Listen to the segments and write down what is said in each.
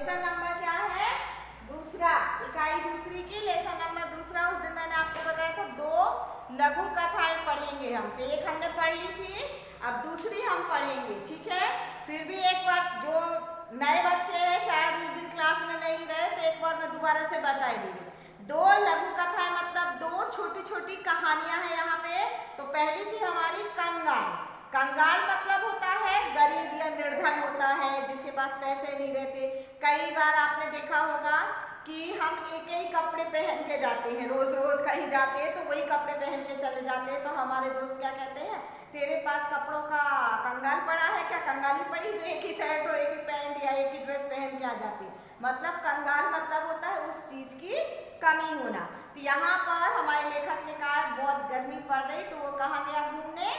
Lesson number क्या है? दूसरा, इकाई दूसरी की लेसन नंबर दूसरा। उस दिन मैंने आपको बताया था 2 लघु कथाएं पढ़ेंगे हम, तो एक हमने पढ़ ली थी, अब दूसरी हम पढ़ेंगे, ठीक है। फिर भी एक बार जो नए बच्चे हैं शायद उस दिन क्लास में नहीं रहे, तो एक बार मैं दोबारा से बता दी। 2 लघु कथाएं मतलब 2 छोटी छोटी कहानियां हैं यहाँ पे। तो पहली थी हमारी कंगाल। कंगाल मतलब होता है गरीब या निर्धन होता है, जिसके पास पैसे नहीं रहते। कई बार आपने देखा होगा कि हम एक ही कपड़े पहन के जाते हैं, रोज रोज कहीं जाते हैं तो वही कपड़े पहन के चले जाते हैं, तो हमारे दोस्त क्या कहते हैं, तेरे पास कपड़ों का कंगाल पड़ा है क्या, कंगाली पड़ी जो एक ही शर्ट और एक ही पैंट या एक ही ड्रेस पहन के आ जाती है। मतलब कंगाल मतलब होता है उस चीज की कमी होना। तो यहाँ पर हमारे लेखक ने कहा बहुत गर्मी पड़ रही, तो वो कहाँ गया घूमने,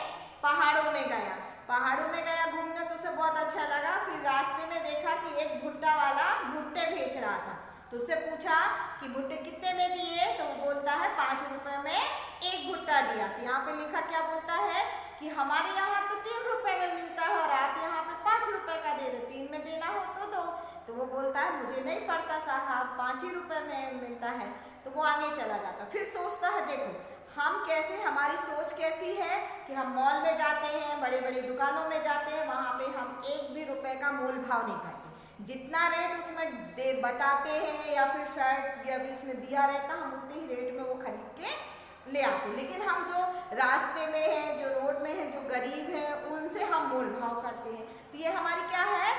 पहाड़ों में गया। पहाड़ों में गया घूमने तो उसे बहुत अच्छा लगा। फिर रास्ते में देखा कि एक भुट्टा वाला भुट्टे बेच रहा था, तो उससे पूछा कि भुट्टे कितने में दिए, तो वो बोलता है 5 रुपए में एक भुट्टा दिया। तो यहाँ पे लिखा क्या बोलता है कि हमारे यहाँ तो 3 रुपए में मिलता है और आप यहाँ पे 5 रुपए का दे रहे, 3 में देना हो तो दो। तो वो बोलता है मुझे नहीं पड़ता साहब, 5 ही रुपए में मिलता है। तो वो आगे चला जाता। फिर सोचता है देखो हम कैसे, हमारी सोच कैसी है कि हम मॉल में जाते हैं, बड़े बड़ी दुकानों में जाते हैं, वहाँ पे हम 1 भी रुपए का मोल भाव नहीं करते, जितना रेट उसमें बताते हैं या फिर शर्ट या भी उसमें दिया रहता हम उतने ही रेट में वो खरीद के ले आते। लेकिन हम जो रास्ते में हैं, जो रोड में हैं, जो गरीब हैं, उनसे हम मोल भाव करते हैं। तो ये हमारी क्या है,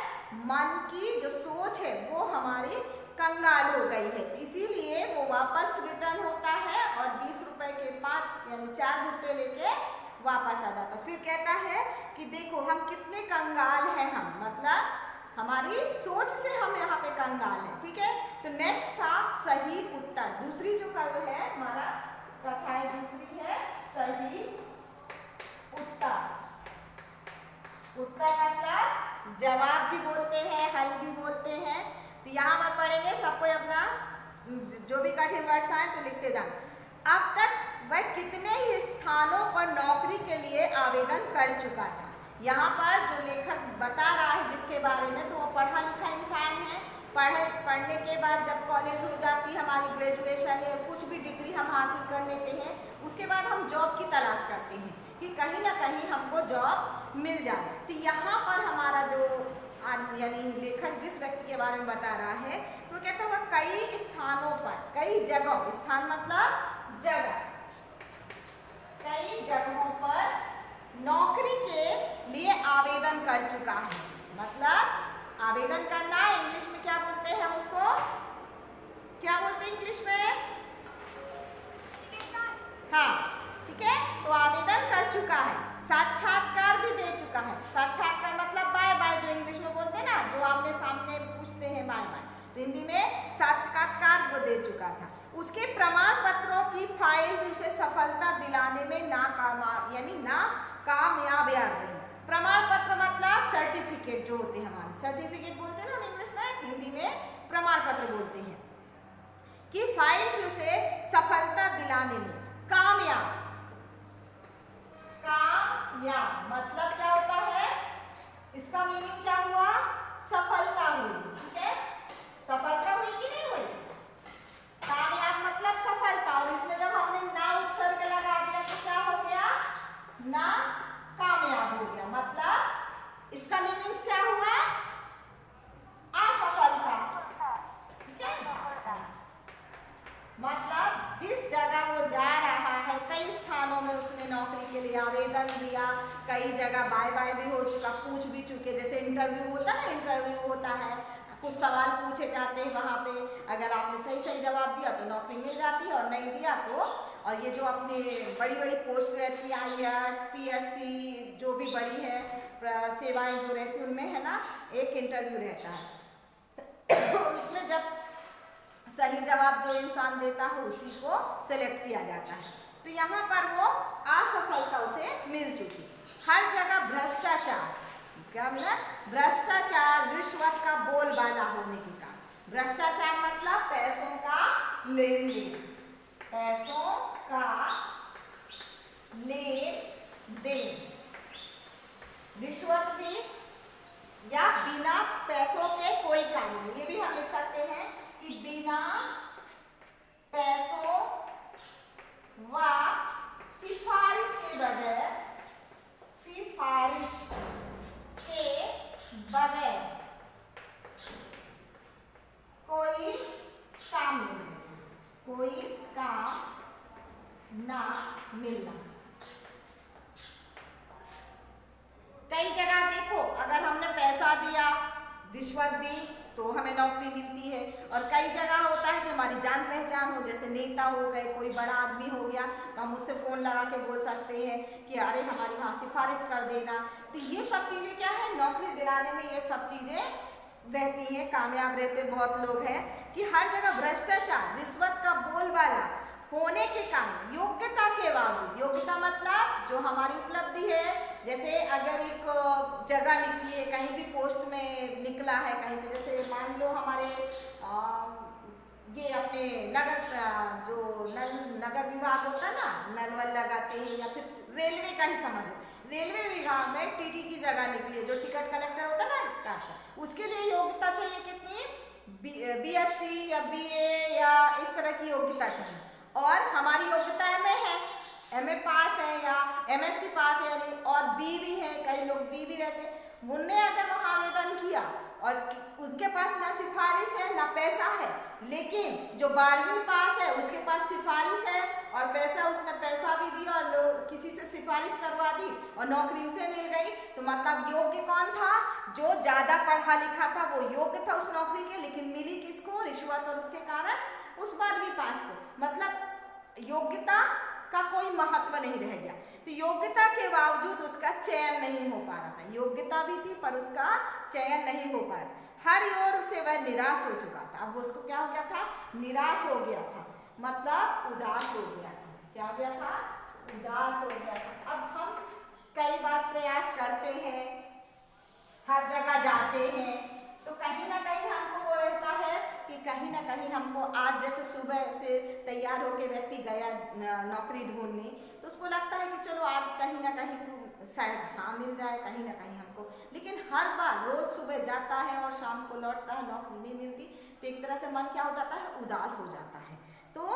मन की जो सोच है वो हमारी कंगाल हो गई है, इसीलिए वो वापस रिटर्न होता है और 20 रुपए के 5 यानी 4 भुट्टे लेके वापस आ जाता। फिर कहता है कि देखो हम कितने कंगाल हैं, हम मतलब हमारी सोच से हम यहाँ पे कंगाल हैं, ठीक है। तो नेक्स्ट था सही उत्तर। दूसरी जो कल है हमारा कथा है, दूसरी है सही उत्तर। उत्तर मतलब जवाब भी बोलते हैं, हल भी बोलते हैं। तो यहाँ पर पढ़ेंगे, सबको अपना जो भी कठिन वर्ड्स आए तो लिखते जाना। अब तक वह कितने ही स्थानों पर नौकरी के लिए आवेदन कर चुका था। यहाँ पर जो लेखक बता रहा है जिसके बारे में, तो वो पढ़ा लिखा इंसान है। पढ़ने के बाद जब कॉलेज हो जाती है, हमारी ग्रेजुएशन है, कुछ भी डिग्री हम हासिल कर लेते हैं, उसके बाद हम जॉब की तलाश करते हैं कि कहीं ना कहीं हमको जॉब मिल जाए। तो यहाँ पर हमारा जो यानी लेखक जिस व्यक्ति के बारे में बता रहा है, तो कहता है कई स्थानों पर, कई जगह, स्थान मतलब जगह, कई जगहों पर नौकरी के लिए आवेदन कर चुका है। मतलब आवेदन करना इंग्लिश में क्या बोलते हैं, हम उसको क्या बोलते हैं इंग्लिश में, हाँ ठीक है। तो आवेदन कर चुका है, साक्षात्कार भी दे चुका है। साक्षात्कार मतलब बाय बाय, जो इंग्लिश में बोलते हैं ना, जो आमने सामने पूछते हैं बाय बाय, तो हिंदी में साक्षात्कार वो दे चुका था। उसके प्रमाण पत्रों की फाइल भी उसे सफलता दिलाने में यानी नाकामयाब रही। प्रमाण पत्र मतलब सर्टिफिकेट जो होते हैं हमारे, सर्टिफिकेट बोलते हैं ना हम इंग्लिश में, हिंदी में प्रमाण पत्र बोलते हैं, कि फाइल भी उसे सफलता दिलाने में कामयाब। कामयाब मतलब क्या होता है, इसका मीनिंग क्या हुआ, सफलता हुई, ठीक है। सफलता हुई कि नहीं हुई, कामयाब मतलब सफलता, और इसमें जब हमने ना उपसर्ग लगा दिया तो क्या हो गया, ना कामयाब हो गया। मतलब इसका मीनिंग क्या हुआ, असफलता, ठीक है। मतलब जिस जगह वो जा रहा है, कई स्थानों में उसने नौकरी के लिए आवेदन दिया, कई जगह बाय बाय भी हो चुका, पूछ भी चुके, जैसे इंटरव्यू होता है ना, इंटरव्यू होता है, कुछ सवाल पूछे जाते हैं वहाँ पे, अगर आपने सही सही जवाब दिया तो नौकरी मिल जाती है और नहीं दिया तो, और ये जो अपनी बड़ी बड़ी पोस्ट रहती है IAS PSC जो भी बड़ी है सेवाएं जो रहती हैं उनमें है ना, एक इंटरव्यू रहता है और उसमें जब सही जवाब जो इंसान देता है उसी को सेलेक्ट किया जाता है। तो यहाँ पर वो असफलता उसे मिल चुकी। हर जगह भ्रष्टाचार, क्या मिला, भ्रष्टाचार, रिश्वत का बोलबाला होने के कारण। भ्रष्टाचार मतलब पैसों का लेन देन, पैसों का लेन देन, रिश्वत भी या बिना पैसों के कोई काम नहीं, ये भी हमें ना मिलना। कई जगह देखो, अगर हमने पैसा दिया, रिश्वत दी, तो हमें नौकरी मिलती है। और कई जगह होता है कि हमारी जान पहचान हो, जैसे नेता हो गए, कोई बड़ा आदमी हो गया, तो हम उससे फ़ोन लगा के बोल सकते हैं कि अरे हमारी वहाँ सिफारिश कर देना। तो ये सब चीज़ें क्या है, नौकरी दिलाने में ये सब चीज़ें रहती हैं। कामयाब रहते बहुत लोग हैं कि हर जगह भ्रष्टाचार, रिश्वत का बोलबाला होने के कारण योग्यता के बावजूद, योग्यता मतलब जो हमारी उपलब्धि है, जैसे अगर एक जगह निकली है, कहीं भी पोस्ट में निकला है कहीं पे, जैसे मान लो हमारे ये अपने नगर जो नगर विभाग होता है ना, नल वल लगाते हैं, या फिर रेलवे का ही समझो, रेलवे विभाग में टीटी की जगह निकली है, जो टिकट कलेक्टर होता है ना, उसके लिए योग्यता चाहिए कितनी, बीएससी या बीए या इस तरह की योग्यता चाहिए। और हमारी योग्यता एमए है, एमए पास है या एमएससी पास है, यानी और बी भी है, कई लोग बी भी रहते हैं। उनने अगर वहाँ आवेदन किया और उसके पास ना सिफारिश है ना पैसा है, लेकिन जो 12वीं पास है उसके पास सिफारिश है और पैसा, उसने पैसा भी दिया और लोग किसी से सिफारिश करवा दी और नौकरी उसे मिल गई, तो मतलब योग्य कौन था, जो ज़्यादा पढ़ा लिखा था वो योग्य था उस नौकरी के, लेकिन मिली किसको, रिश्वत और उसके कारण उस 12वीं पास को। मतलब योग्यता का कोई महत्व नहीं रह गया। तो योग्यता के बावजूद उसका चयन नहीं हो पा रहा था, योग्यता भी थी पर उसका चयन नहीं हो पा रहा था। हर ओर से वह निराश हो चुका था। अब उसको क्या हो गया था, निराश हो गया था, मतलब उदास हो गया था। क्या हो गया था, उदास हो गया था। अब हम कई बार प्रयास करते हैं, हर जगह जाते हैं, तो कहीं ना कहीं हमको वो रहता है कि कहीं ना कहीं हमको, आज जैसे सुबह से तैयार होकर व्यक्ति गया नौकरी ढूंढने, तो उसको लगता है कि चलो आज कहीं ना कहीं शायद हाँ मिल जाए, कहीं ना कहीं हमको, लेकिन हर बार रोज सुबह जाता है और शाम को लौटता है, नौकरी नहीं मिलती, तो एक तरह से मन क्या हो जाता है, उदास हो जाता है। तो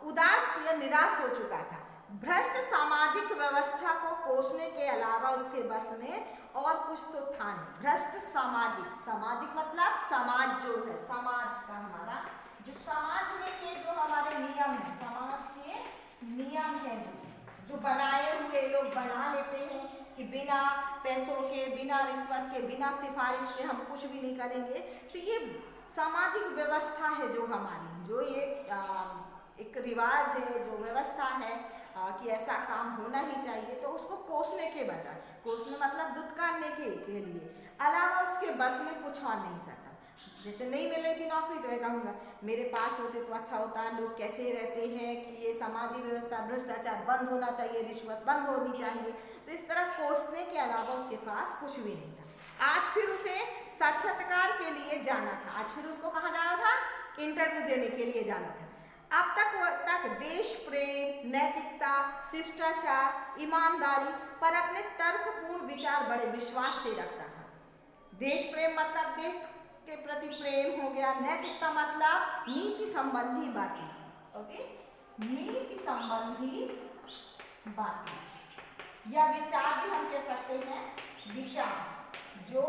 उदास या निराश हो चुका था। भ्रष्ट सामाजिक व्यवस्था को कोसने के अलावा उसके बस में और कुछ तो था नहीं। भ्रष्ट सामाजिक, सामाजिक मतलब समाज जो है, समाज का हमारा जो समाज में ये जो हमारे नियम है, समाज के नियम है जो बनाए हुए लोग बना लेते हैं कि बिना पैसों के, बिना रिश्वत के, बिना सिफारिश के हम कुछ भी नहीं करेंगे। तो ये सामाजिक व्यवस्था है जो हमारी, जो ये एक रिवाज है, जो व्यवस्था है कि ऐसा काम होना ही चाहिए, तो उसको कोसने के बजाय, कोसने मतलब दुत्कारने के लिए अलावा उसके बस में कुछ और नहीं सकता। जैसे नहीं मिल रही थी नौकरी, तो मैं कहूँगा मेरे पास होते तो अच्छा होता, लोग कैसे रहते हैं कि ये सामाजिक व्यवस्था, भ्रष्टाचार बंद होना चाहिए, रिश्वत बंद होनी चाहिए। तो इस तरह कोसने के अलावा उसके पास कुछ भी नहीं था। आज फिर उसे साक्षात्कार के लिए जाना था, आज फिर उसको कहाँ जाना था, इंटरव्यू देने के लिए जाना था। अब तक देश प्रेम, नैतिकता, शिष्टाचार, ईमानदारी पर अपने तर्कपूर्ण विचार बड़े विश्वास से रखता था। देश प्रेम मतलब देश के प्रति प्रेम हो गया, नैतिकता मतलब नीति संबंधी बातें, ओके, नीति संबंधी बातें या विचार भी हम कह सकते हैं, विचार जो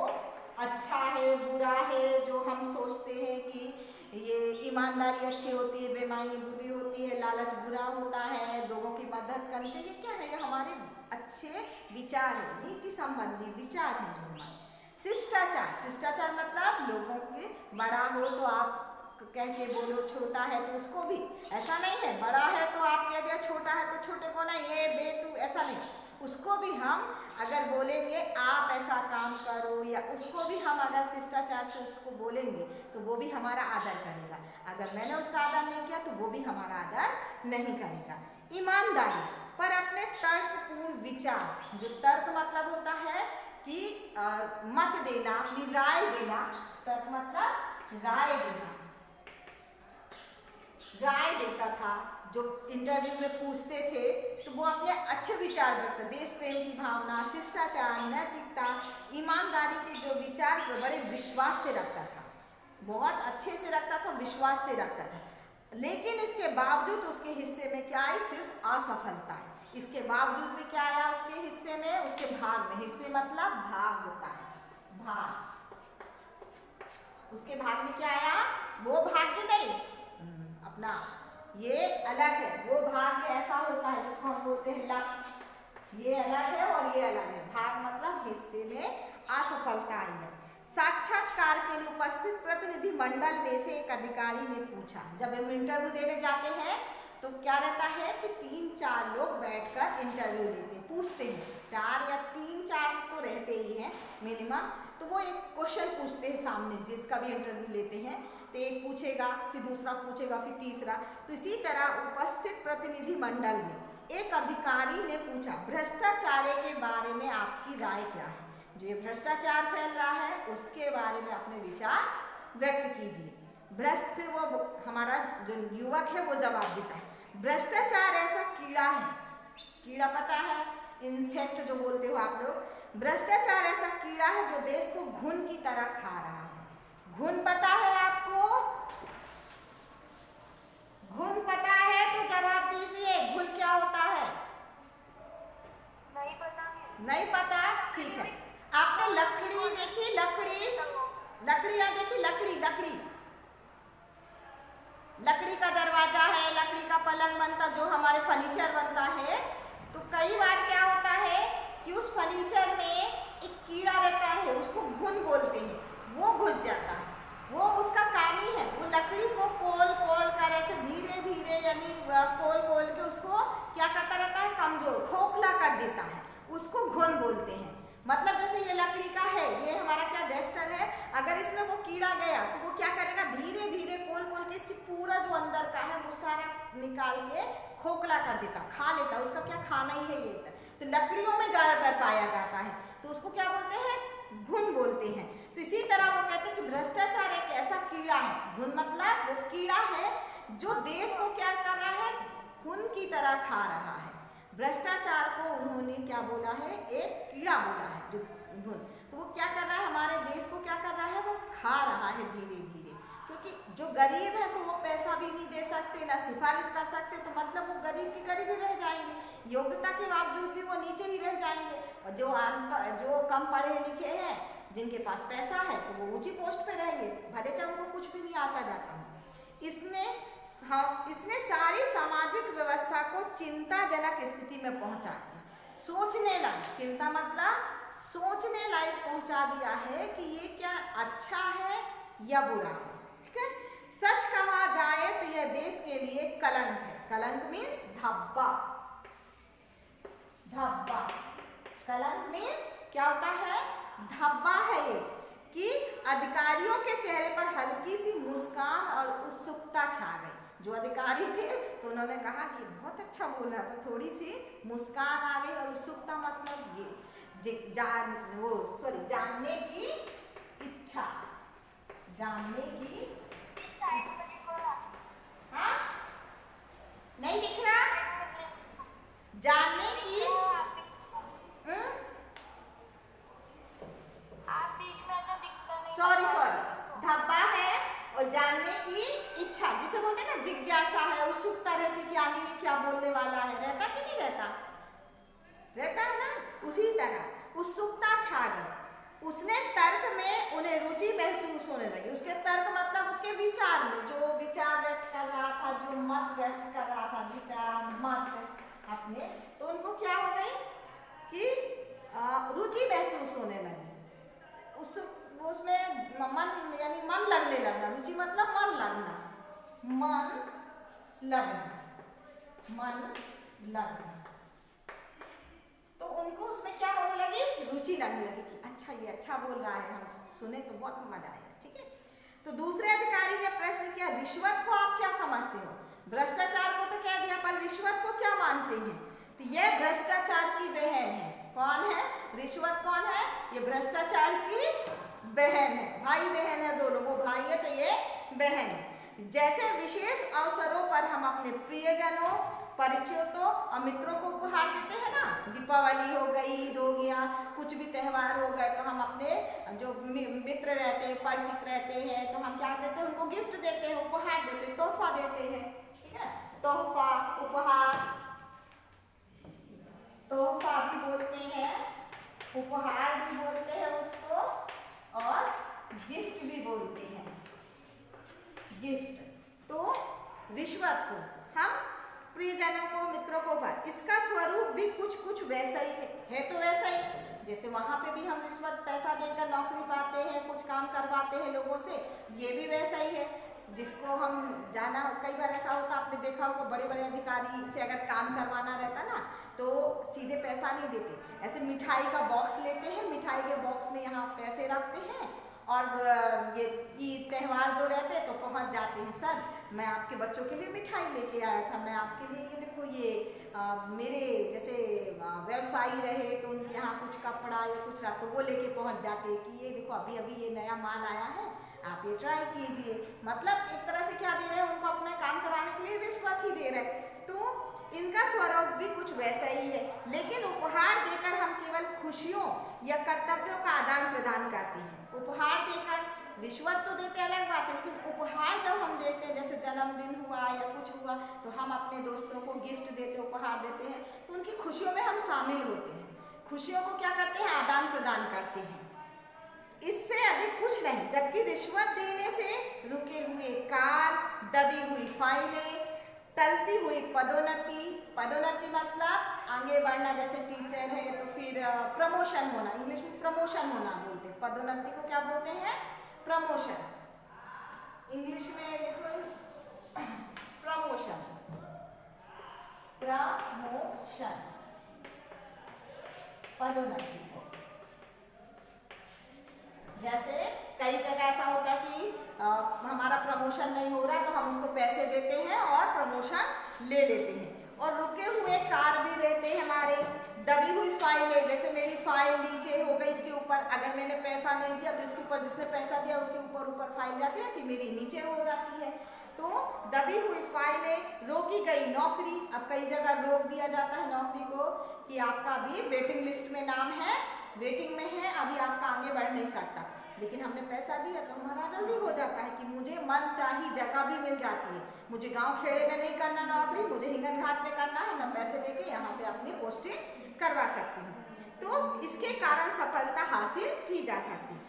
अच्छा है, बुरा है, जो हम सोचते हैं कि ये ईमानदारी अच्छी होती है, बेईमानी बुरी होती है, लालच बुरा होता है, लोगों की मदद करनी चाहिए, क्या है, ये हमारे अच्छे विचार है, नीति संबंधी विचार है जो हमारे। शिष्टाचार, शिष्टाचार मतलब लोगों के, बड़ा हो तो आप कह के बोलो, छोटा है तो उसको भी, ऐसा नहीं है बड़ा है तो आप कह दिया, छोटा है तो छोटे को ना ये बे तू, ऐसा नहीं, उसको भी हम अगर बोलेंगे आप ऐसा काम करो, या उसको भी हम अगर शिष्टाचार से उसको बोलेंगे तो वो भी हमारा आदर करेगा। अगर मैंने उसका आदर नहीं किया तो वो भी हमारा आदर नहीं करेगा। ईमानदारी पर अपने तर्कपूर्ण विचार, जो तर्क मतलब होता है कि मत देना, अपनी राय देना, तर्क मतलब राय देना, राय देता था। जो इंटरव्यू में पूछते थे तो वो अपने अच्छे विचार व्यक्त, देश प्रेम की भावना, शिष्टाचार, नैतिकता, ईमानदारी के जो विचार को बड़े विश्वास से रखता था, बहुत अच्छे से रखता था, विश्वास से रखता था। लेकिन इसके बावजूद उसके हिस्से में क्या आई, सिर्फ असफलता है। इसके बावजूद भी क्या आया उसके हिस्से में, उसके भाग में, हिस्से मतलब भाग होता है, भाग, उसके भाग में क्या आया, वो भाग्य नहीं, अपना ये अलग है, वो भाग्य ऐसा होता है जिसको हम बोलते हैं लक। ये अलग है और ये अलग है। भाग मतलब हिस्से में असफलता आई है। साक्षात्कार के लिए उपस्थित प्रतिनिधि मंडल में से एक अधिकारी ने पूछा, जब हम इंटरव्यू देने जाते हैं तो क्या रहता है कि 3-4 लोग बैठकर इंटरव्यू लेते हैं, पूछते हैं, 4 या 3-4 तो रहते ही हैं मिनिमम। तो वो एक क्वेश्चन पूछते हैं सामने, जिसका भी इंटरव्यू लेते हैं तो एक पूछेगा, फिर दूसरा पूछेगा, फिर तीसरा। तो इसी तरह उपस्थित प्रतिनिधि मंडल में एक अधिकारी ने पूछा, भ्रष्टाचार के बारे में आपकी राय क्या है? जो ये भ्रष्टाचार फैल रहा है उसके बारे में अपने विचार व्यक्त कीजिए। फिर वो हमारा जो युवक है वो जवाब देता है, भ्रष्टाचार ऐसा कीड़ा है, कीड़ा पता है, इंसेक्ट जो बोलते हो आप लोग, भ्रष्टाचार ऐसा कीड़ा है जो देश को घुन की तरह खा रहा है। घुन पता है आपको? घुन पता है तो जवाब दीजिए, घुन क्या होता है? नहीं पता। नहीं पता, ठीक है। आपने लकड़ी देखी? लकड़ी, लकड़ियां देखी? लकड़ी, लकड़ी, लकड़ी का दरवाजा है, लकड़ी का पलंग बनता, जो हमारे फर्नीचर बनता है, तो कई बार क्या होता है कि उस फर्नीचर में एक कीड़ा रहता है, उसको घुन बोलते हैं, वो घुस जाता है। वो उसका काम ही है, वो लकड़ी को कोल कोल कर ऐसे धीरे धीरे, यानी कोल कोल के उसको क्या करता रहता है, कमजोर, खोखला कर देता है, उसको घुन बोलते हैं। मतलब जैसे ये लकड़ी का है, ये हमारा क्या डस्टर है, अगर इसमें वो कीड़ा गया तो वो क्या करेगा, धीरे धीरे कोल कोल के इसकी पूरा जो अंदर का है वो सारा निकाल के खोखला कर देता, खा लेता, उसका क्या खाना ही है ये। तो लकड़ियों में ज्यादातर पाया जाता है, तो उसको क्या बोलते हैं, घुन बोलते हैं। तो इसी तरह वो कहते हैं कि भ्रष्टाचार एक ऐसा कीड़ा है, घुन मतलब वो कीड़ा है जो देश को क्या कर रहा है, घुन की तरह खा रहा है। भ्रष्टाचार को उन्होंने क्या बोला है, एक कीड़ा बोला है जो घुन। तो वो क्या कर रहा है, हमारे देश को क्या कर रहा है, वो खा रहा है धीरे धीरे। क्योंकि जो गरीब है तो वो पैसा भी नहीं दे सकते, ना सिफारिश कर सकते, तो मतलब वो गरीब की गरीब ही रह जाएंगे, योग्यता के बावजूद भी वो नीचे ही रह जाएंगे। और जो अनपढ़, जो कम पढ़े लिखे हैं, जिनके पास पैसा है, तो वो ऊंची पोस्ट पे रहेंगे, भले चाहे उनको कुछ भी नहीं आता जाता हो। इसने सारी सामाजिक व्यवस्था को चिंताजनक स्थिति में पहुंचा दिया, सोचने लायक, चिंता मतलब सोचने लायक पहुंचा दिया है कि ये क्या अच्छा है या बुरा है। ठीक है, सच कहा जाए तो यह देश के लिए कलंक है। कलंक मीन्स धब्बा, धब्बा, कलंक मीन्स क्या होता है, धब्बा है ये, कि अधिकारियों के चेहरे पर हल्की सी मुस्कान और उत्सुकता छा गई। जो अधिकारी थे तो उन्होंने कहा कि बहुत अच्छा बोल रहा था, थोड़ी सी मुस्कान आ गई, और उत्सुकता मतलब ये जानने की इच्छा, जानने की, हाँ नहीं दिख रहा, जानने की, सॉरी धब्बा है, और जानने की इच्छा, जिसे बोलते हैं ना जिज्ञासा है, उत्सुकता रहती कि आगे ये क्या बोलने वाला है, रहता कि नहीं रहता, रहता है ना। उसी तरह उत्सुकता छा गई, उसने तर्क में उन्हें रुचि महसूस होने लगी। उसके तर्क मतलब उसके विचार में, जो विचार व्यक्त कर रहा था, जो मत व्यक्त कर रहा था, विचार मत अपने, तो उनको क्या हो गई कि रुचि महसूस होने लगी, उसमें मन, यानी मन लगने लगना, रुचि मतलब मन लगना, मन लगना, मन लगना। तो उनको उसमें क्या होने लगी, रुचि लगने लगी कि अच्छा ये अच्छा बोल रहा है, हम सुने तो बहुत मजा आएगा। ठीक है, तो दूसरे अधिकारी ने प्रश्न किया, रिश्वत को आप क्या समझते हो? भ्रष्टाचार को तो कह दिया, पर रिश्वत को क्या मानते हैं? तो यह भ्रष्टाचार की बहन है। कौन है? रिश्वत कौन है? ये भ्रष्टाचार की बहन है, भाई बहन है दोनों, वो भाई है तो ये बहन है। जैसे विशेष अवसरों पर हम अपने प्रियजनों, परिचितों और मित्रों को उपहार देते हैं ना, दीपावली हो गई, ईद हो गया, कुछ भी त्यौहार हो गए, तो हम अपने जो मित्र रहते हैं, परिचित रहते हैं, तो हम क्या देते हैं, उनको गिफ्ट देते हैं, उपहार देते हैं, तोहफा देते हैं। ठीक है, तोहफा, उपहार, तोहफा भी बोलते हैं, उपहार भी बोलते हैं उसको, और गिफ्ट भी बोलते हैं, गिफ्ट। तो रिश्वत को हम प्रियजनों को, मित्रों को उपहार। इसका स्वरूप भी कुछ कुछ वैसा ही है तो वैसा ही, जैसे वहाँ पे भी हम रिश्वत पैसा देकर नौकरी पाते हैं, कुछ काम करवाते हैं लोगों से, ये भी वैसा ही है। जिसको हम जाना, कई बार ऐसा होता, आपने देखा होगा, बड़े बड़े अधिकारी से अगर काम करवाना रहता ना तो सीधे पैसा नहीं देते, ऐसे मिठाई का बॉक्स लेते हैं, मिठाई के बॉक्स में यहाँ पैसे रखते हैं और ये ईद त्यौहार जो रहते हैं तो पहुँच जाते हैं, सर मैं आपके बच्चों के लिए मिठाई लेके आया था, मैं आपके लिए ये देखो, ये मेरे जैसे व्यवसायी रहे तो उनके यहाँ कुछ कपड़ा या कुछ रहा तो वो लेके पहुँच जाते कि ये देखो अभी अभी ये नया माल आया है, आप ये ट्राई कीजिए। मतलब एक तरह से क्या दे रहे हैं, उनको अपना काम कराने के लिए रिश्वत ही दे रहे हैं। तो इनका स्वरूप भी कुछ वैसा ही है, लेकिन उपहार देकर हम केवल खुशियों या कर्तव्यों का आदान प्रदान करते हैं। उपहार देकर, रिश्वत तो देते अलग बात है, लेकिन उपहार जब हम देते हैं, जैसे जन्मदिन हुआ या कुछ हुआ तो हम अपने दोस्तों को गिफ्ट देते, उपहार देते हैं, तो उनकी खुशियों में हम शामिल होते हैं, खुशियों को क्या करते हैं, आदान प्रदान करते हैं, इससे अधिक कुछ नहीं। जबकि रिश्वत देने से रुके हुए कार्य, दबी हुई फाइलें, टलती हुई पदोन्नति, पदोन्नति मतलब आगे बढ़ना, जैसे टीचर है तो फिर प्रमोशन होना, इंग्लिश में प्रमोशन होना बोलते हैं, पदोन्नति को क्या बोलते हैं, प्रमोशन, इंग्लिश में लिखो प्रमोशन, प्रमोशन, पदोन्नति को। जैसे कई जगह ऐसा होता है कि हमारा प्रमोशन नहीं हो रहा तो हम उसको पैसे देते हैं और प्रमोशन ले लेते हैं। और रुके हुए कार्य भी रहते हैं हमारे, दबी हुई फाइलें, जैसे मेरी फाइल नीचे हो गई, इसके ऊपर अगर मैंने पैसा नहीं दिया तो इसके ऊपर जिसने पैसा दिया उसके ऊपर फाइल जाती है कि मेरी नीचे हो जाती है। तो दबी हुई फाइलें, रोकी गई नौकरी, अब कई जगह रोक दिया जाता है नौकरी को कि आपका अभी वेटिंग लिस्ट में नाम है, वेटिंग में है, अभी आपका आगे बढ़ नहीं सकता, लेकिन हमने पैसा दिया तो हमारा जल्दी हो जाता है कि मुझे मन चाही जगह भी मिल जाती है, मुझे गांव खेड़े में नहीं करना नौकरी, मुझे हिंगन घाट में करना है, मैं पैसे देके यहाँ पे अपनी पोस्टिंग करवा सकती हूँ। तो इसके कारण सफलता हासिल की जा सकती है।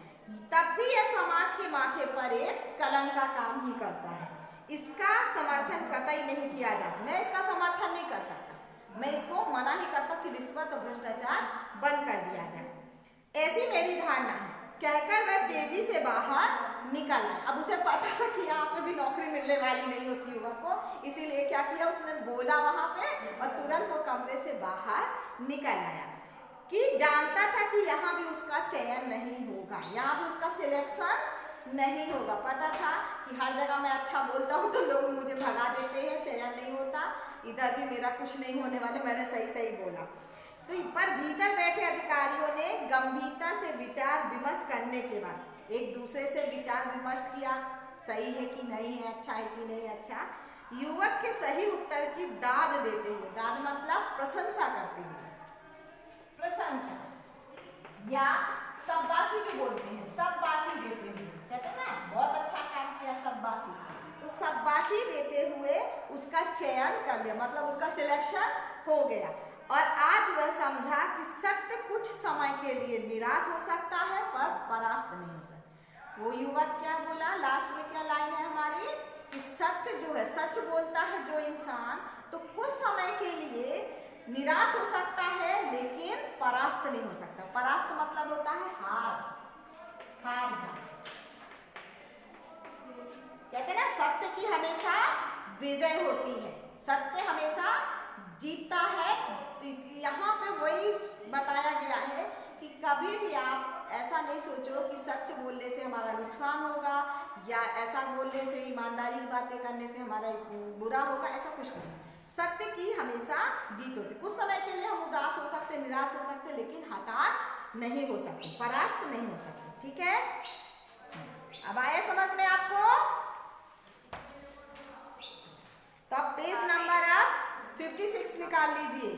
तब भी यह समाज के माथे पर एक कलंक का काम ही करता है, इसका समर्थन कतई नहीं किया जा सकता। मैं इसका समर्थन नहीं कर सकता, मैं इसको मना ही करता कि रिश्वत और भ्रष्टाचार बंद कर दिया जाए, ऐसी मेरी धारणा है। कहकर वह तेजी से बाहर निकल आया। अब उसे पता था कि यहाँ पे भी नौकरी मिलने वाली नहीं उस युवक को, इसीलिए क्या किया, उसने बोला वहां पे और तुरंत वो कमरे से बाहर निकल आया कि जानता था कि यहाँ भी उसका चयन नहीं होगा, यहाँ भी उसका सिलेक्शन नहीं होगा। पता था कि हर जगह मैं अच्छा बोलता हूँ तो लोग मुझे भगा देते हैं, चयन नहीं होता, इधर भी मेरा कुछ नहीं होने वाले, मैंने सही सही बोला। तो पर भीतर बैठे अधिकारियों ने गंभीरता से विचार विमर्श करने के बाद एक दूसरे से विचार विमर्श किया, सही है कि नहीं है, अच्छा है कि नहीं अच्छा, युवक के सही उत्तर की दाद देते हुए, दाद मतलब प्रशंसा करते हुए, प्रशंसा या शाबाशी भी बोलते हैं, शाबाशी देते हुए, कहते हैं ना बहुत अच्छा काम किया, शाबाशी, तो शाबाशी देते हुए उसका चयन कर लिया, मतलब उसका सिलेक्शन हो गया। और आज वह समझा कि सत्य कुछ समय के लिए निराश हो सकता है पर परास्त नहीं हो सकता। वो युवक क्या बोला, लास्ट में क्या लाइन है हमारी, कि सत्य जो है, सच बोलता है जो इंसान, तो कुछ समय के लिए निराश हो सकता है लेकिन परास्त नहीं हो सकता। परास्त मतलब होता है हार, हार जाना। कहते ना सत्य की हमेशा विजय होती है, सत्य हमेशा जीतता है। तो यहाँ पे वही बताया गया है कि कभी भी आप ऐसा नहीं सोचो कि सच बोलने से हमारा नुकसान होगा या ऐसा बोलने से, ईमानदारी की बातें करने से हमारा बुरा होगा, ऐसा कुछ नहीं। सत्य की हमेशा जीत होती। कुछ समय के लिए हम उदास हो सकते, निराश हो सकते, लेकिन हताश नहीं हो सकते, परास्त नहीं हो सकते। ठीक है, अब आया समझ में आपको? तो अब पेज नंबर अब 56 निकाल लीजिए।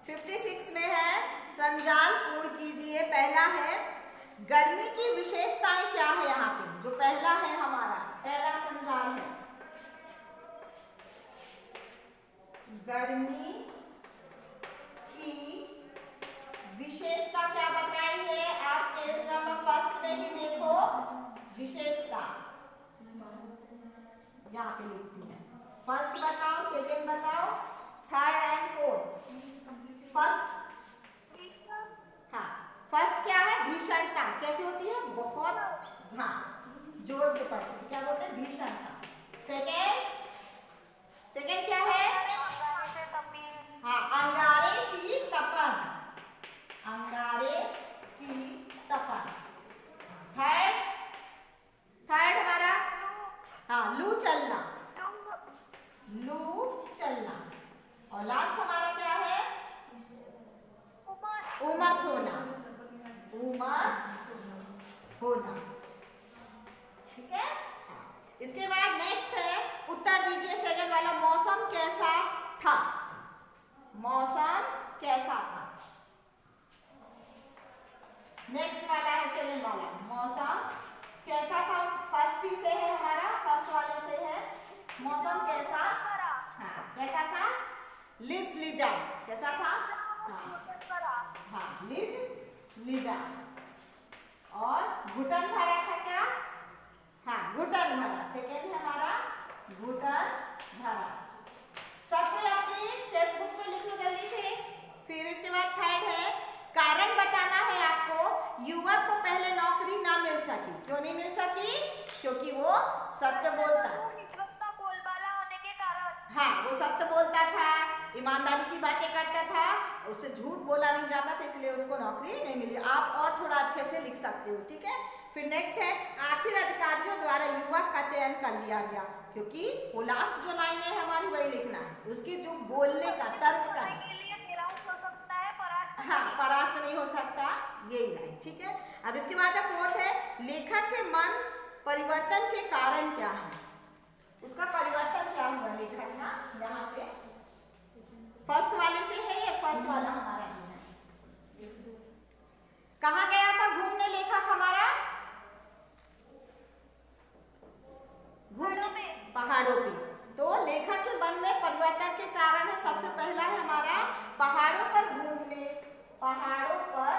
56 में है संजाल पूर्ण कीजिए। पहला है गर्मी की विशेषताएं क्या है, यहाँ पे जो पहला है हमारा पहला संजाल है, गर्मी की विशेषता क्या बताई है, आप पेज नंबर फर्स्ट में ही देखो, यहाँ पे लिखती है। फर्स्ट बताओ, सेकेंड बताओ, थर्ड एंड फोर्थ। फर्स्ट, हाँ फर्स्ट क्या है? भीषणता। कैसी होती है? बहुत, हाँ जोर से पढ़ते थे, क्या बोलते हैं? भीषणता। सेकेंड, सेकेंड क्या है? हाँ अंगारे सी तपन, अंगारे सी तपन। थर्ड, थर्ड हमारा, हाँ लू चलना, लू चलना। और लास्ट हमारा क्या है? उमस होना, उमस होना। ठीक है, हाँ। इसके बाद नेक्स्ट है, उत्तर दीजिए सेकंड वाला, मौसम कैसा था? मौसम कैसा था? नेक्स्ट वाला है सेकंड वाला, मौसम कैसा था? फर्स्ट ही से है हमारा, फर्स्ट वाले से है। मौसम कैसा? हाँ कैसा था? लिज लिजा, कैसा था? हाँ लिज लिजा। और घुटन भरा था क्या? हाँ घुटन भरा। सेकेंड है हमारा घुटन भरा। सब कोई अपनी टेक्स्ट बुक में लिख लो जल्दी से। फिर इसके बाद थर्ड है, कारण बताना है आपको, युवक को पहले नौकरी ना मिल सकी। क्यों नहीं मिल सकी? क्योंकि वो सत्य बोलता, हाँ वो सत्य बोलता था, ईमानदारी की बातें करता था, उससे झूठ बोला नहीं जाता था, इसलिए उसको नौकरी नहीं मिली। आप और थोड़ा अच्छे से लिख सकते हो। ठीक है, फिर नेक्स्ट है, आखिर अधिकारियों द्वारा युवक का चयन कर लिया गया, क्योंकि वो लास्ट जो लाइन है हमारी वही लिखना है, उसकी जो बोलने का तर्क का, हाँ परास्त नहीं हो सकता, यही लाइन। ठीक है, अब इसके बाद फोर्थ है, लेखक के मन परिवर्तन के कारण क्या है? उसका परिवर्तन क्या हुआ लेखक का? यहाँ पे फर्स्ट वाले से है, ये फर्स्ट वाला हमारा है। कहाँ गया था घूमने लेखक हमारा? घूमने, पहाड़ों पे। तो लेखक के मन में परिवर्तन के कारण है, सबसे पहला है हमारा पहाड़ों पर घूमने, पहाड़ों पर,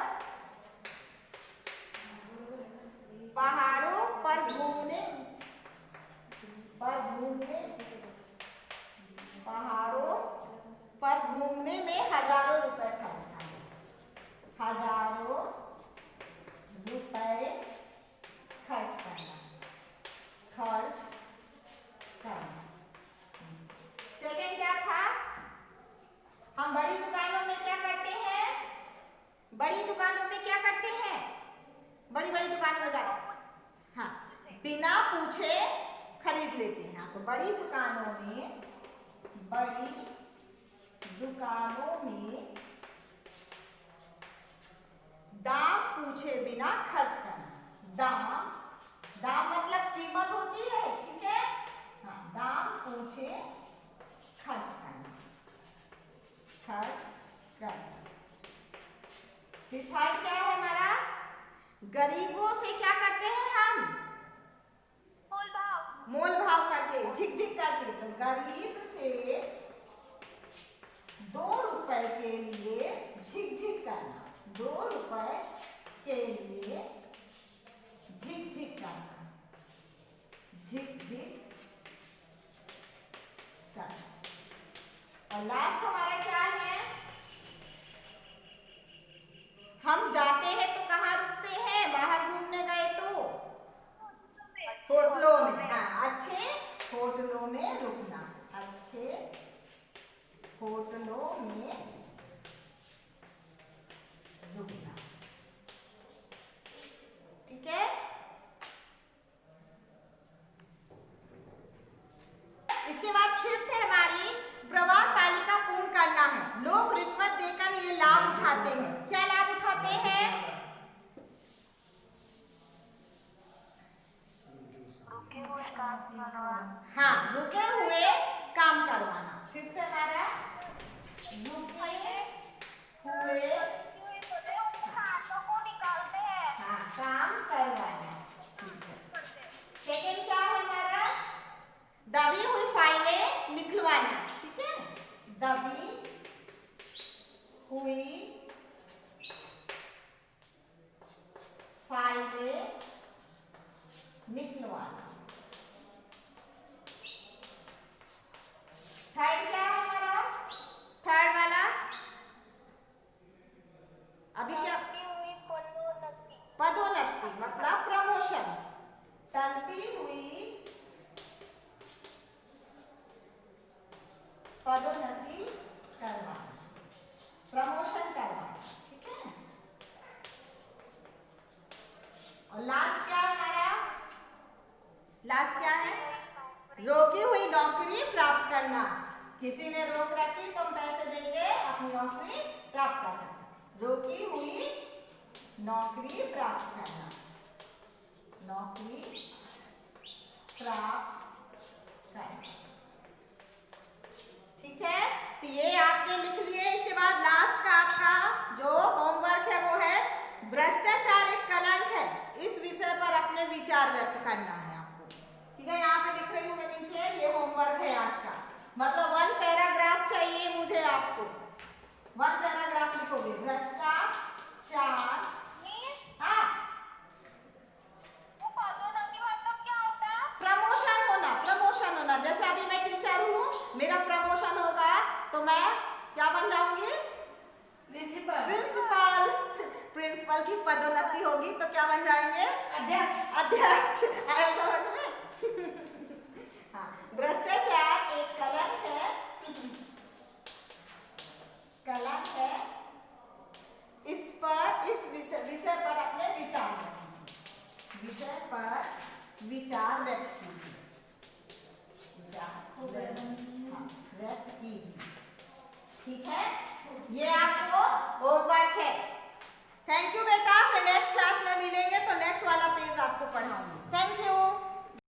पहाड़ों पर घूमने, पर घूमने, पहाड़ों पर घूमने में हजारों रुपए खर्च आए, हजारों रुपए खर्च करना, खर्च करना। सेकेंड क्या था? हम बड़ी दुकानों में क्या करते हैं? बड़ी दुकानों में क्या करते हैं? बड़ी बड़ी दुकान में जाते हैं, हाँ बिना पूछे खरीद लेते हैं। तो बड़ी दुकानों में, बड़ी दुकानों में दाम पूछे बिना खर्च करना। दाम, दाम मतलब कीमत होती है, ठीक है, हाँ दाम पूछे खर्च करना, खर्च करना। फिर थर्ड क्या है हमारा? गरीबों से क्या करते हैं हम? मोल भाव, मोल भाव करते, झिक झिक करते। तो गरीब से 2 रुपए के लिए झिक झिक करना, 2 रुपए के लिए झिक झिक करना, झिक झिक करना। और लास्ट हमारा क्या है? हम जाते हैं तो कहाँ रुकते हैं? बाहर घूमने गए तो होटलों में, हाँ अच्छे होटलों में रुकना, अच्छे होटलों में रुकना। ठीक है, इसके बाद फिफ्थ है हमारी, प्रवाह तालिका पूर्ण करना। किसी ने रोक रखी तो हम पैसे देके अपनी नौकरी प्राप्त कर सकते। रोकी हुई नौकरी प्राप्त करना, नौकरी प्राप्त करना। ठीक है, तो ये आपने लिख लिए। इसके बाद लास्ट का आपका जो होमवर्क है वो है भ्रष्टाचार एक कलंक है, इस विषय पर अपने विचार व्यक्त करना है आपको। ठीक है, यहाँ पे लिख रही हूँ मैं नीचे, ये होमवर्क है आज का। मतलब 1 पैराग्राफ चाहिए मुझे आपको, 1 पैराग्राफ लिखोगे। भ्रष्टाचार, हाँ, प्रमोशन होना, प्रमोशन होना। जैसे अभी मैं टीचर हूँ, मेरा प्रमोशन होगा तो मैं क्या बन जाऊंगी? प्रिंसिपल। प्रिंसिपल, प्रिंसिपल की पदोन्नति होगी तो क्या बन जाएंगे? अध्यक्ष। अध्यक्ष, आया समझ में? हाँ, भ्रष्टाचार एक कलंक है, कलंक है। इस पर, इस विषय पर अपने विचार रखिए, विषय पर विचार व्यक्त कीजिए, विचार व्यक्त कीजिए। ठीक है, ये आपको होमवर्क है। थैंक यू बेटा, फिर नेक्स्ट क्लास में मिलेंगे तो नेक्स्ट वाला पेज आपको पढ़ाऊंगी। Thank you.